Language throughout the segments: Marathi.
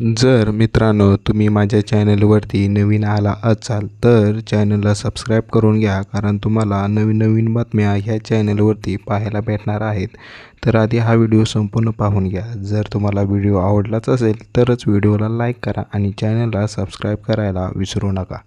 जर मित्रांनो तुम्ही माझ्या चॅनलवरती नवीन आला असाल तर चॅनलला सबस्क्राईब करून घ्या, कारण तुम्हाला नवीन नवीन बातम्या ह्या चॅनलवरती पाहायला भेटणार आहेत. तर आधी हा व्हिडिओ संपूर्ण पाहून घ्या. जर तुम्हाला व्हिडिओ आवडलाच असेल तरच व्हिडिओला लाईक करा आणि चॅनलला सबस्क्राईब करायला विसरू नका.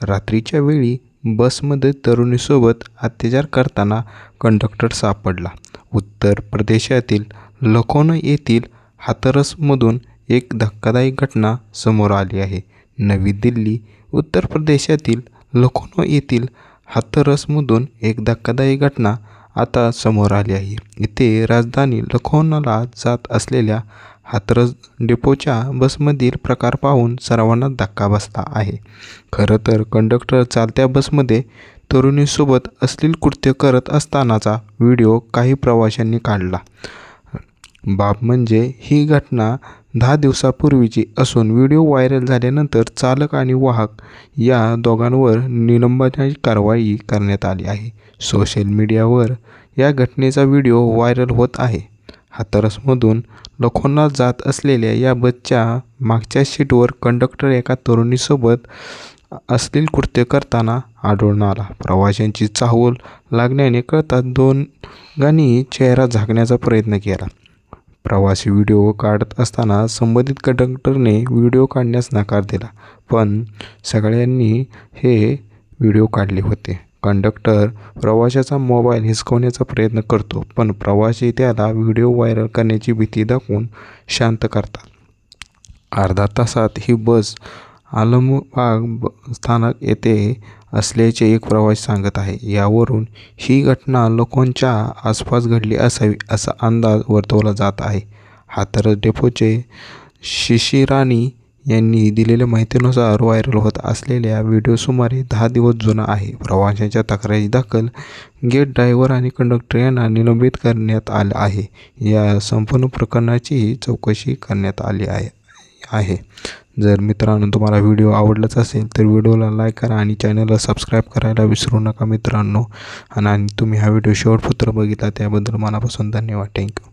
रात्रीच्या वेळी बसमध्ये तरुणीसोबत अत्याचार करताना कंडक्टर सापडला. उत्तर प्रदेशातील लखनौ येथील हाथरसमधून एक धक्कादायक घटना समोर आली आहे. नवी दिल्ली, उत्तर प्रदेशातील लखनौ येथील हाथरसमधून एक धक्कादायक घटना आता समोर आली आहे. इथे राजधानी लखनौला जात असलेल्या हाथरस डेपोच्या बसमधील प्रकार पाहून सर्वांना धक्का बसला आहे. खरं तर कंडक्टर चालत्या बसमध्ये तरुणीसोबत अश्लील कृत्य करत असतानाचा व्हिडिओ काही प्रवाशांनी काढला. बाब म्हणजे ही घटना 10 दिवसापूर्वीची असून व्हिडिओ व्हायरल झाल्यानंतर चालक आणि वाहक या दोघांवर निलंबनाची कारवाई करण्यात आली आहे. सोशल मीडियावर या घटनेचा व्हिडिओ व्हायरल होत आहे. हाथरसमधून लखनौला जात असलेल्या या बसच्या मागच्या सीटवर कंडक्टर एका तरुणीसोबत अश्लील कृत्य करताना आढळून आला. प्रवाशांची चाहूल लागल्याने कळताच दोघांनी चेहरा झाकण्याचा प्रयत्न केला. प्रवासी व्हिडिओ काढत असताना संबंधित कंडक्टरने व्हिडिओ काढण्यास नकार दिला, पण सगळ्यांनी हे व्हिडिओ काढले होते. कंडक्टर प्रवाशाचा मोबाईल हिसकावण्याचा प्रयत्न करतो, पण प्रवासी त्याला व्हिडिओ व्हायरल करण्याची भीती दाखवून शांत करतात. अर्धा तासात ही बस आलमबाग स्थानक येथे असल्याचे एक प्रवासी सांगत आहे. यावरून ही घटना लखनौच्या आसपास घडली असावी असा अंदाज वर्तवला जात आहे. हाथरस डेपोचे शिशिराणी यांनी दिलेल्या माहितीनुसार व्हायरल होत असलेला व्हिडिओ सुमारे 10 दिवस जुना आहे. प्रवाशांच्या तक्रारी दाखल गेट ड्रायव्हर आणि कंडक्टर यांना निलंबित करण्यात आलं आहे. या संपूर्ण प्रकरणाची चौकशी करण्यात आली आहे. जर मित्रांनो तुम्हाला व्हिडिओ आवडलाच असेल तर व्हिडिओला लाईक करा आणि चॅनलला सबस्क्राईब करायला विसरू नका मित्रांनो. आणि तुम्ही हा व्हिडिओ शेवटपर्यंत बघितला त्याबद्दल मनापासून धन्यवाद. थँक्यू.